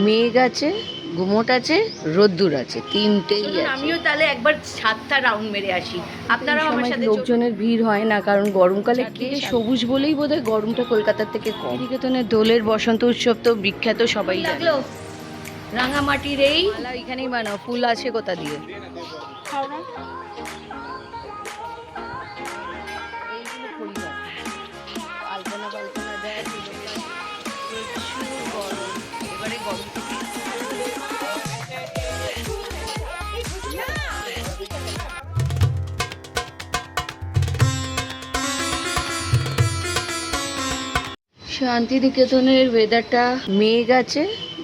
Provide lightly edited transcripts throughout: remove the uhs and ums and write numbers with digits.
মেঘ আছে, গুমোট আছে, রোদ্দুর আছে, তিনটেই আছে। আমিও তাহলে একবার ছাদটা রাউন্ড মেরে আসি। আপনারাও আমার সাথে। লোকজনের ভিড় হয় না, কারণ গরমকালে কে সবুজ বলেই বোধহয় গরমটা কলকাতার থেকে কম। শান্তিনিকেতনের দোলের বসন্ত উৎসব তো বিখ্যাত, সবাই লাগলো। রাঙামাটির এই মালা এখানেই বানাও, ফুল আসে কোথা দিয়ে? এইগুলো পরিবার আলপনা পাল্পনা দেয়, প্রচুর গরম। এবারে গরম শান্তিনিকেতনের ওয়েদারটা মেঘ আছে,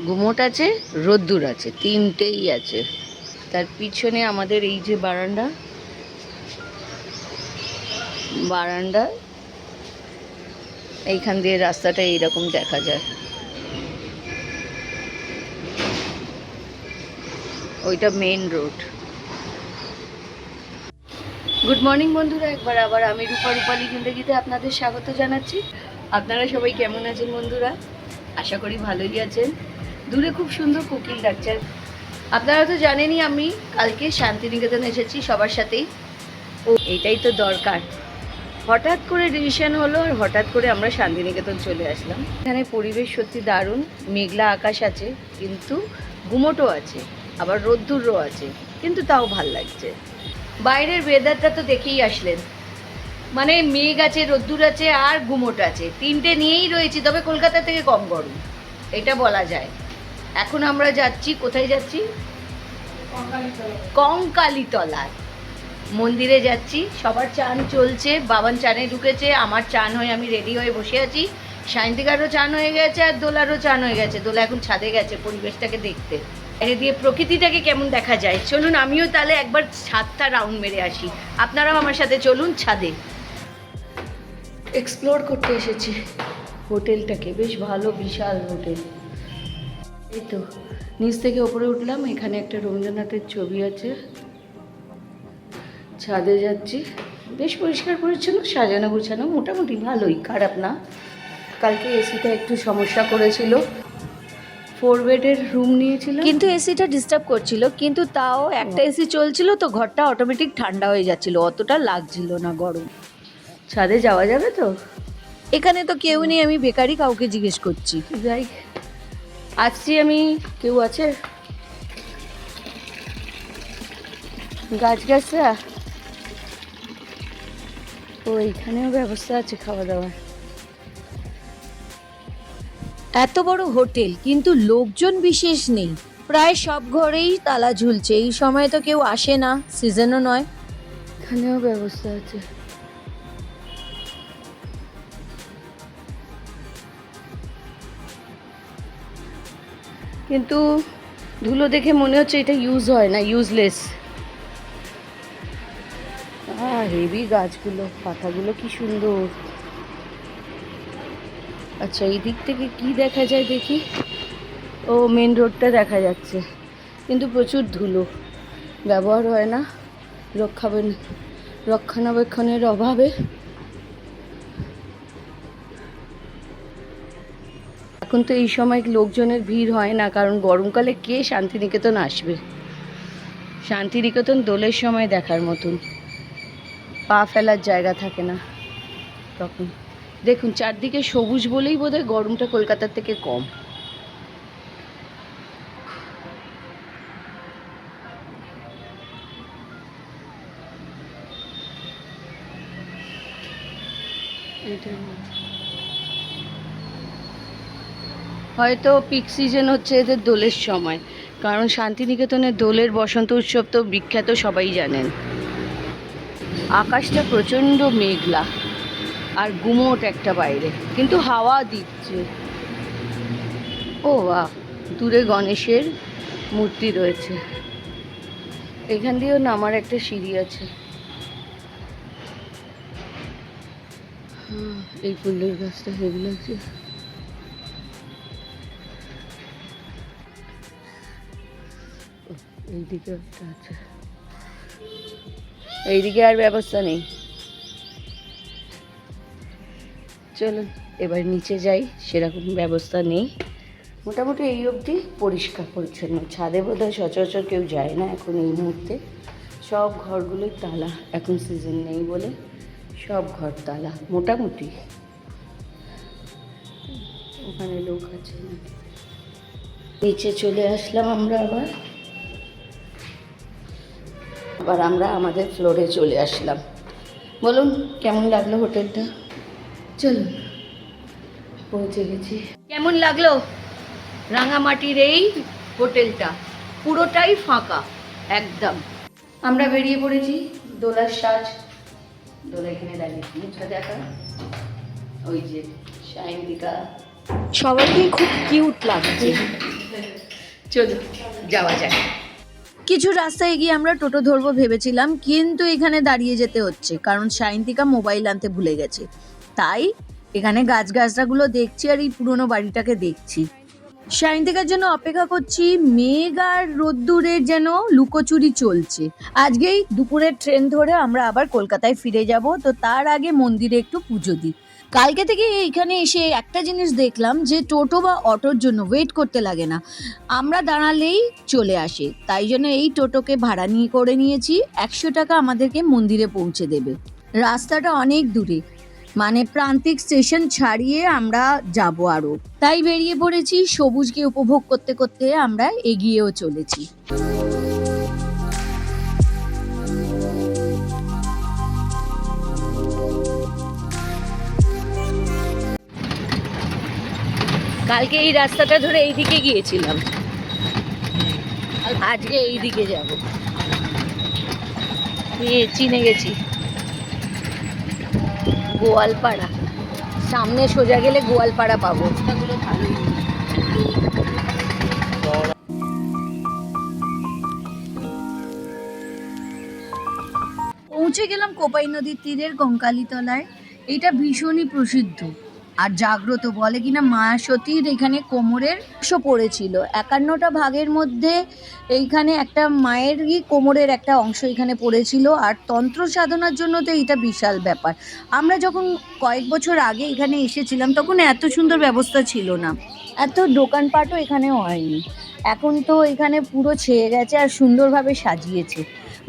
গুমোট আছে, রোদ্দুর আছে, তিনটেই আছে। তার পিছনে আমাদের এই যে বারান্দা এইখান দিয়ে রাস্তাটা এইরকম দেখা যায়। ওইটা মেন রোড। গুড মর্নিং বন্ধুরা, একবার আবার আমি রূপালী জিন্দেগিতে আপনাদের স্বাগত জানাচ্ছি। আপনারা সবাই কেমন আছেন বন্ধুরা? আশা করি ভালোই আছেন। দূরে খুব সুন্দর কোকিল ডাকছে। আপনারা তো জানেনই আমি কালকে শান্তিনিকেতন এসেছি সবার সাথেই। ও এটাই তো দরকার। হঠাৎ করে ডিসিশন হলো আর হঠাৎ করে আমরা শান্তিনিকেতন চলে আসলাম। এখানে পরিবেশ সত্যি দারুণ। মেঘলা আকাশ আছে, কিন্তু গুমোটও আছে, আবার রোদ্দুরও আছে, কিন্তু তাও ভাল লাগছে। বাইরের ওয়েদারটা তো দেখেই আসলেন, মানে মেঘ আছে, রোদ্দুর আছে আর গুমোট আছে, তিনটে নিয়েই রয়েছি। তবে কলকাতা থেকে কম গরম, এটা বলা যায়। এখন আমরা যাচ্ছি, কোথায় যাচ্ছি? কঙ্কালীতলায় মন্দিরে যাচ্ছি। সবার চান চলছে, বাবান চানে ঢুকেছে, আমার চান হয়ে আমি রেডি হয়ে বসে আছি। সায়ন্তিকারও চান হয়ে গেছে আর দোলারও চান হয়ে গেছে। দোলা এখন ছাদে গেছে পরিবেশটাকে দেখতে, বাইরে দিয়ে প্রকৃতিটাকে কেমন দেখা যায়। চলুন আমিও তাহলে একবার ছাদটা রাউন্ড মেরে আসি। আপনারাও আমার সাথে চলুন ছাদে। এক্সপ্লোর করতে এসেছি হোটেলটাকে, বেশ ভালো, বিশাল হোটেল। এই তো নিচ থেকে ওপরে উঠলাম, এখানে একটা রবীন্দ্রনাথের ছবি আছে। ছাদে যাচ্ছি, বেশ পরিষ্কার পরিচ্ছন্ন, সাজানো গুছানো, মোটামুটি ভালোই, খারাপ না। কালকে এসিটা একটু সমস্যা করেছিল, 4 বেডের রুম নিয়েছিল, কিন্তু এসিটা ডিস্টার্ব করছিল। কিন্তু তাও একটা এসি চলছিল তো ঘরটা অটোমেটিক ঠান্ডা হয়ে যাচ্ছিল, অতটা লাগছিল না গরম। ছাদে যাওয়া যাবে তো? এখানে তো কেউ নেই, আমি বেকারি কাউকে জিজ্ঞেস করছি। যাই, আসছি আমি। কেউ আছে? গাছগাছরা ও, এইখানেও ব্যবস্থা আছে খাওয়া দাওয়ার। এত বড় হোটেল কিন্তু লোকজন বিশেষ নেই, প্রায় সব ঘরেই তালা ঝুলছে। এই সময় তো কেউ আসে না, সিজনও নয়। এখানেও ব্যবস্থা আছে। কিন্তু ধুলো দেখে মনে হচ্ছে এটা ইউজ হয় না, ইউজলেস। হেভি গাছগুলো, পাতাগুলো কি সুন্দর। আচ্ছা, এই দিক থেকে কি দেখা যায় দেখি। ও, মেন রোডটা দেখা যাচ্ছে, কিন্তু প্রচুর ধুলো, ব্যবহার হয় না রক্ষণাবেক্ষণের অভাবে। এখন তো এই সময় লোকজনের ভিড় হয় না, কারণ গরমকালে কে শান্তিনিকেতন আসবে। শান্তিনিকেতন দোলের সময় দেখার মতন, পা ফেলার জায়গা থাকে না তখন। দেখুন চারদিকে সবুজ বলেই বোধহয় গরমটা কলকাতার থেকে কম। হয়তো পিক সিজন হচ্ছে এদের দোলের সময়, কারণ শান্তিনিকেতনের দোলের বসন্ত উৎসব তো বিখ্যাত, সবাই জানেন। আকাশটা প্রচণ্ড মেঘলা আর গুমোট একটা বাইরে, কিন্তু হাওয়া দিচ্ছে। ও বাহ, দূরে গণেশের মূর্তি রয়েছে। এখান দিয়েও নামার একটা সিঁড়ি আছে। এই ফুলের গাছটা হেভি লাগছে। এইদিকে একটা আছে, এইদিকে আর ব্যবস্থা নেই। চলুন এবার নিচে যাই, সেরকম ব্যবস্থা নেই। মোটামুটি এই অবধি পরিষ্কার পরিচ্ছন্ন। ছাদে বোধহয় সচরাচর কেউ যায় না এখন এই মুহূর্তে। সব ঘরগুলোই তালা, এখন সিজন নেই বলে সব ঘর তালা মোটামুটি। ওখানে লোক আছে নাকি? নিচে চলে আসলাম আমরা আবার আমরা আমাদের ফ্লোরে চলে আসলাম। বলুন কেমন লাগলো হোটেলটা? চলুন, পৌঁছে গেছি। কেমন লাগলো রাঙামাটির এই হোটেলটা? পুরোটাই ফাঁকা একদম। আমরা বেরিয়ে পড়েছি। দোলার সাজ, দোলা এখানে দাঁড়িয়ে মুখটা দেখা, ওই যে সায়ন্তিকা, সবাইকে খুব কিউট লাগছে। চলো যাওয়া যায়। কিছু রাস্তা এগিয়ে আমরা টোটো ধরবো ভেবেছিলাম, কিন্তু এখানে দাঁড়িয়ে যেতে হচ্ছে কারণ সায়ন্তিকা মোবাইল আনতে ভুলে গেছে। তাই এখানে গাছগাছরাগুলো দেখছি আর এই পুরোনো বাড়িটাকে দেখছি। সায়ন্তিকার জন্য অপেক্ষা করছি। মেঘ আর রোদ্দুরের যেন লুকোচুরি চলছে। আজকেই দুপুরের ট্রেন ধরে আমরা আবার কলকাতায় ফিরে যাব, তো তার আগে মন্দিরে একটু পুজো দিই। কালকে থেকে এইখানে এসে একটা জিনিস দেখলাম যে টোটো বা অটোর জন্য ওয়েট করতে লাগে না, আমরা দাঁড়ালেই চলে আসে। তাই জন্য এই টোটোকে ভাড়া করে নিয়েছি। 100 টাকা আমাদেরকে মন্দিরে পৌঁছে দেবে। রাস্তাটা অনেক দূরে, মানে প্রান্তিক স্টেশন ছাড়িয়ে আমরা যাব আরো। তাই বেরিয়ে পড়েছি। সবুজকে উপভোগ করতে করতে আমরা এগিয়েও চলেছি। কালকে এই রাস্তাটা ধরে এইদিকে গিয়েছিলাম, আজকে এইদিকে যাব। চিনে গেছি গোয়ালপাড়া, সামনে সোজা গেলে গোয়ালপাড়া পাবো। পৌঁছে গেলাম কোপাই নদীর তীরের কঙ্কালীতলায়। এটা ভীষণই প্রসিদ্ধ আর জাগ্রত। বলে কিনা মা সতীর এখানে কোমরের অংশ পড়েছিল। 51টা ভাগের মধ্যে এইখানে একটা মায়েরই কোমরের একটা অংশ এখানে পড়েছিল। আর তন্ত্র সাধনার জন্য তো এটা বিশাল ব্যাপার। আমরা যখন কয়েক বছর আগে এখানে এসেছিলাম তখন এত সুন্দর ব্যবস্থা ছিল না, এত দোকানপাটও এখানে হয়নি। এখন তো এখানে পুরো ছেয়ে গেছে আর সুন্দরভাবে সাজিয়েছে।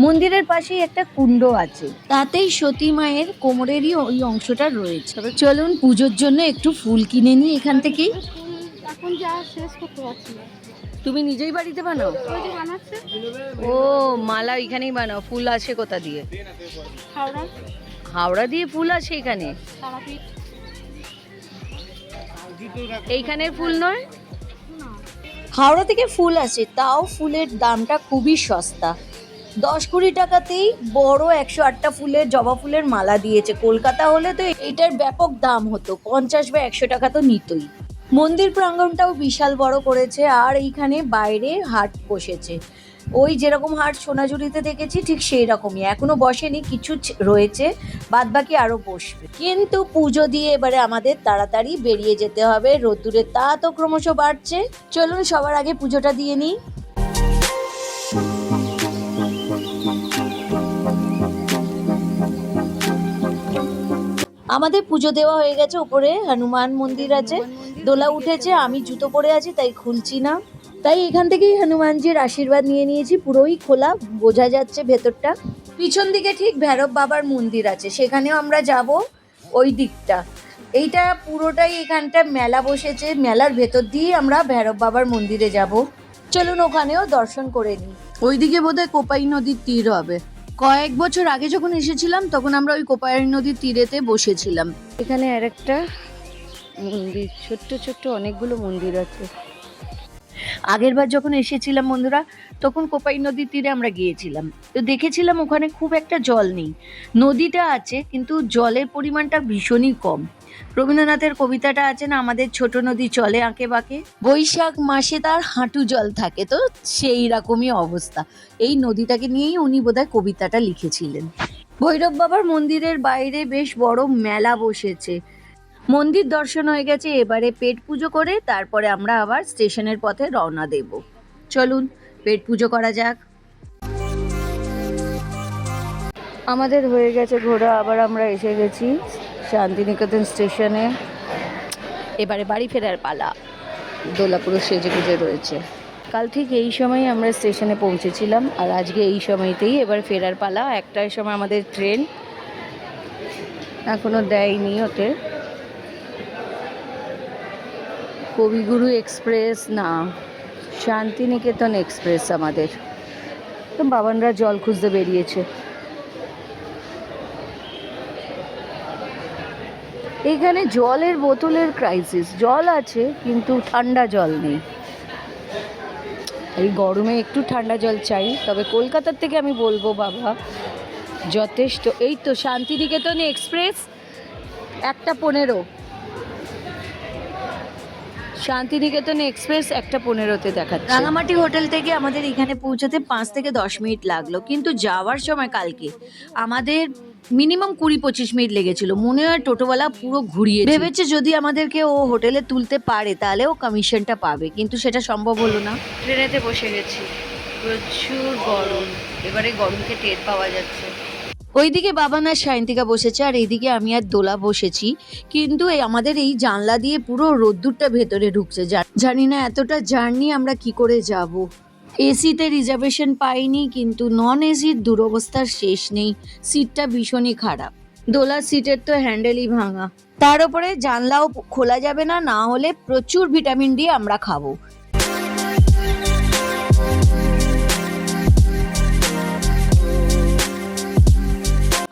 মন্দিরের পাশেই একটা কুণ্ড আছে, তাতেই সতী মায়ের কোমরেরই ওই অংশটা রয়েছে। চলুন পুজোর জন্য একটু ফুল কিনে নিই এখান থেকেই। এখন যা শেষ করতে পারছি না। তুমি নিজেই বাড়িতে বানাও? ওই যে বানাচ্ছে। ও মালা এখানেই বানাও। ফুল আসে কোথা দিয়ে? হাওড়া। হাওড়া দিয়ে ফুল আসে এখানে? তারাপীঠ। এইখানের ফুল নয়, হাওড়া থেকে ফুল আসে। তাও ফুলের দামটা খুবই সস্তা, 10-20 টাকাতেই বড় 108টা ফুলের জবা ফুলের মালা দিয়েছে। কলকাতা হলে তো এটার ব্যাপক দাম হতো, 50 বা 100 টাকা তো নিতই। মন্দির প্রাঙ্গণটাও বিশাল বড় করেছে। আর এইখানে বাইরে হাট বসেছে, ওই যেরকম হাট সোনাঝুরিতে দেখেছি ঠিক সেই রকমই। এখনো বসেনি, কিছু রয়েছে, বাদবাকি আরো বসবে। কিন্তু পুজো দিয়ে এবারে আমাদের তাড়াতাড়ি বেরিয়ে যেতে হবে। রোদ্দুরের তাপও ক্রমশ বাড়ছে। চলুন সবার আগে পুজোটা দিয়ে নিই। আমাদের পুজো দেওয়া হয়ে গেছে। উপরে হনুমান মন্দির আছে, দোলা উঠেছে। আমি জুতো পরে আছি তাই খুলছি না, তাই এখান থেকেই হনুমানজির আশীর্বাদ নিয়ে নিয়েছি। পুরোই খোলা, বোঝা যাচ্ছে ভেতরটা। পিছন দিকে ঠিক ভৈরব বাবার মন্দির আছে, সেখানেও আমরা যাব। ওই দিকটা এইটা পুরোটাই, এখানটা মেলা বসেছে, মেলার ভেতর দিয়ে আমরা ভৈরব বাবার মন্দিরে যাব। চলুন ওখানেও দর্শন করে নিই। ওইদিকে বোধহয় কোপাই নদীর তীর হবে। কয়েক বছর আগে যখন এসেছিলাম তখন আমরা ওই কোপাই নদীর তীরেতে বসেছিলাম। এখানে আর একটা মন্দির, ছোট্ট ছোট্ট অনেকগুলো মন্দির আছে। আগের বার যখন এসেছিলাম বন্ধুরা, তখন কোপাই নদীর তীরে আমরা গিয়েছিলাম, তো দেখেছিলাম ওখানে খুব একটা জল নেই। নদীটা আছে কিন্তু জলের পরিমাণটা ভীষণই কম। রবীন্দ্রনাথের কবিতাটা আছে না, আমাদের ছোট নদী চলে আঁকে বাঁকে, বৈশাখ মাসে তার হাঁটু জল থাকে, তো সেই রকমই অবস্থা। এই নদীটাকে নিয়েই উনি বোধহয় কবিতাটা লিখেছিলেন। ভৈরব বাবার মন্দিরের বাইরে বেশ বড় মেলা বসেছে। মন্দির দর্শন হয়ে গেছে, এবারে পেট পুজো করে তারপরে আমরা আবার স্টেশনের পথে রওনা দেব। চলুন পেট পুজো করা যাক। আমাদের হয়ে গেছে ঘোরা, আবার আমরা এসে গেছি শান্তিনিকেতন স্টেশনে। এবারে বাড়ি ফেরার পালা। দোলা পুরো সেজে গুজে রয়েছে। কাল ঠিক এই সময় আমরা স্টেশনে পৌঁছেছিলাম, আর আজকে এই সময়তেই এবার ফেরার পালা। 1টার সময় আমাদের ট্রেন, এখনও দেয়নি ওতে। কবিগুরু এক্সপ্রেস না, শান্তিনিকেতন এক্সপ্রেস আমাদের। তো বাবানরা জল খুঁজতে বেরিয়েছে। এখানে জলের বোতলের ক্রাইসিস, জল আছে কিন্তু ঠান্ডা জল নেই। এই গরমে একটু ঠান্ডা জল চাই। তবে কলকাতার থেকে আমি বলবো বাবা যথেষ্ট। এই তো শান্তিনিকেতন এক্সপ্রেস 1:15, শান্তিনিকেতন এক্সপ্রেস 1:15-তে দেখাচ্ছে। রাঙামাটি হোটেল থেকে আমাদের এখানে পৌঁছাতে 5 থেকে 10 মিনিট লাগলো, কিন্তু যাওয়ার সময় কালকে আমাদের মিনিমাম 20-25 মিনিট লেগেছিল। মনে হয় টোটোওয়ালা পুরো ঘুরিয়ে ভেবেছে যদি আমাদেরকে ও হোটেলে তুলতে পারে তাহলে ও কমিশনটা পাবে, কিন্তু সেটা সম্ভব হলো না। ট্রেনেতে বসে গেছি, প্রচুর গরম, এবারে গরমকে টের পাওয়া যাচ্ছে। ওইদিকে বাবান আর সায়ন্তিকা বসেছে, আর এইদিকে আমি আর দোলা বসেছি। কিন্তু আমাদের এই জানলা দিয়ে পুরো রোদ্দুরটা ভেতরে ঢুকছে। জানি না এতটা জার্নি আমরা কি করে যাব। এসিতে রিজার্ভেশন পাইনি, কিন্তু নন এসির দুরবস্থার শেষ নেই। সিটটা ভীষণই খারাপ, দোলার সিটের তো হ্যান্ডেলই ভাঙা। তার উপরে জানলাও খোলা যাবে না, না হলে প্রচুর ভিটামিন ডি আমরা খাবো।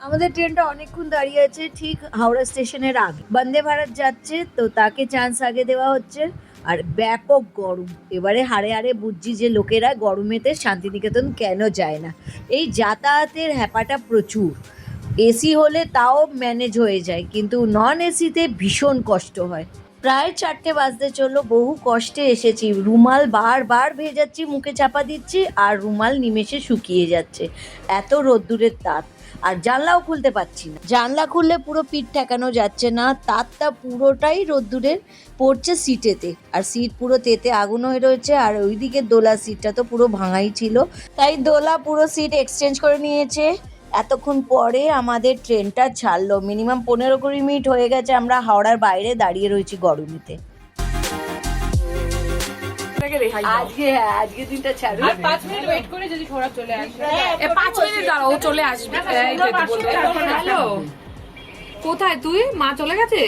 আমাদের ট্রেনটা অনেকক্ষণ দাঁড়িয়ে আছে ঠিক হাওড়া স্টেশনের আগে। বন্দে ভারত যাচ্ছে, তো তাকে চান্স আগে দেওয়া হচ্ছে। আর ব্যাপক গরম, এবারে হাড়ে হাড়ে বুঝছি যে লোকেরা গরমেতে শান্তিনিকেতন কেন যায় না। এই যাতায়াতের হ্যাপাটা প্রচুর। এসি হলে তাও ম্যানেজ হয়ে যায়, কিন্তু নন এসিতে ভীষণ কষ্ট হয়। প্রায় 4টে বাজতে চললো, বহু কষ্টে এসেছি। রুমাল বারবার ভেজাচ্ছি, মুখে চাপা দিচ্ছি, আর রুমাল নিমেষে শুকিয়ে যাচ্ছে, এত রোদ্দুরের তাপ। আর জানলাও খুলতে পারছি না, জানলা খুললে পুরো পিঠ ঠেকানো যাচ্ছে না। তাপটা পুরোটাই রোদ্দুরের পড়ছে সিটেতে, আর সিট পুরো তেতে আগুন হয়ে রয়েছে। আর ওইদিকে দোলা সিটটা তো পুরো ভাঙাই ছিল, তাই দোলা পুরো সিট এক্সচেঞ্জ করে নিয়েছে। এতক্ষণ পরে আমাদের ট্রেনটা ছাড়লো, মিনিমাম 15-20 মিনিট হয়ে গেছে আমরা হাওড়ার বাইরে দাঁড়িয়ে রয়েছি গরমেতে। আজকে দিনটা ছাড়ো, 5 মিনিট ওয়েট করে যদি ঘোড়া চলে আসবে। 5 মিনিট দাঁড়াও, ও চলে আসবে। হ্যালো, কোথায় তুই? মা চলে গেছে?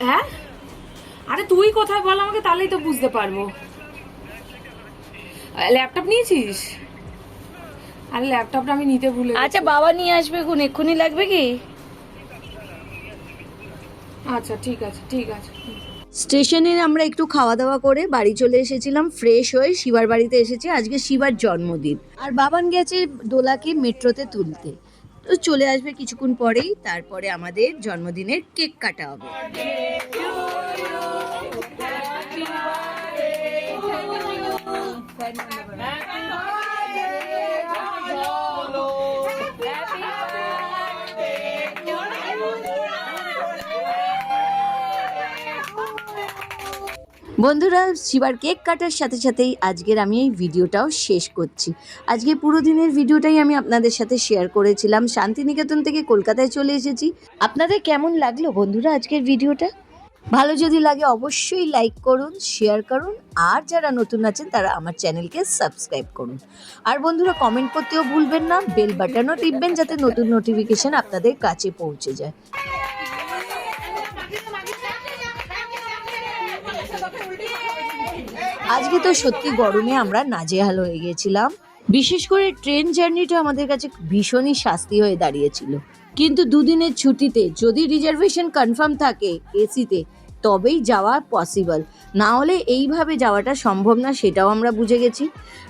হ্যাঁ, আরে তুই কোথায় বল আমাকে, তাহলেই তো বুঝতে পারবো। ল্যাপটপ নিয়েছিস? আরে ল্যাপটপটা আমি নিতে ভুলে গেছি। আচ্ছা বাবা নিয়ে আসবে, এক্ষুনি লাগবে কি? আচ্ছা ঠিক আছে ঠিক আছে। স্টেশনে আমরা একটু খাওয়া দাওয়া করে বাড়ি চলে এসেছিলাম, ফ্রেশ হয়ে শিবার বাড়িতে এসেছি। আজকে শিবার জন্মদিন, আর বাবান গেছে দোলাকে মেট্রোতে তুলতে। তো চলে আসবে কিছুক্ষণ পরেই, তারপরে আমাদের জন্মদিনের কেক কাটা হবে। বন্ধুরা, শিবার কেক কাটার সাথে সাথেই আজকের আমি এই ভিডিওটাও শেষ করছি। আজকে পুরো দিনের ভিডিওটাই আমি আপনাদের সাথে শেয়ার করেছিলাম। শান্তিনিকেতন থেকে কলকাতায় চলে এসেছি। আপনাদের কেমন লাগলো বন্ধুরা আজকের ভিডিওটা? ভালো যদি লাগে অবশ্যই লাইক করুন, শেয়ার করুন, আর যারা নতুন আছেন তারা আমার চ্যানেলকে সাবস্ক্রাইব করুন। আর বন্ধুরা কমেন্ট করতেও ভুলবেন না, বেল বাটনও টিপবেন যাতে নতুন নোটিফিকেশন আপনাদের কাছে পৌঁছে যায়। আজকে তো সত্যি গরমে আমরা নাজেহাল হয়ে গেছিলাম। বিশেষ করে ট্রেন জার্নিটা আমাদের কাছে ভীষণই শাস্তি হয়ে দাঁড়িয়েছিল। কিন্তু দুদিনের ছুটিতে যদি রিজার্ভেশন কনফার্ম থাকে এসিতে, তবেই যাওয়া পসিবল, না হলে এইভাবে যাওয়াটা সম্ভব না, সেটাও আমরা বুঝে গেছি।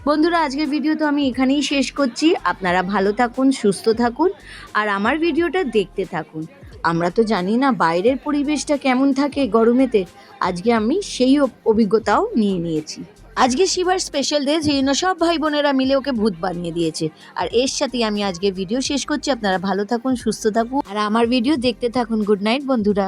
বন্ধুরা আজকের ভিডিও তো আমি এখানেই শেষ করছি। আপনারা ভালো থাকুন, সুস্থ থাকুন, আর আমার ভিডিওটা দেখতে থাকুন। আমরা তো জানি না বাইরের পরিবেশটা কেমন থাকে গরমেতে, আজকে আমি সেই অভিজ্ঞতাও নিয়ে নিয়েছি। আজকে শিবার স্পেশাল ডে, সেই জন্য সব ভাই বোনেরা মিলে ওকে ভূত বানিয়ে দিয়েছে। আর এর সাথেই আমি আজকে ভিডিও শেষ করছি। আপনারা ভালো থাকুন, সুস্থ থাকুন, আর আমার ভিডিও দেখতে থাকুন। গুড নাইট বন্ধুরা।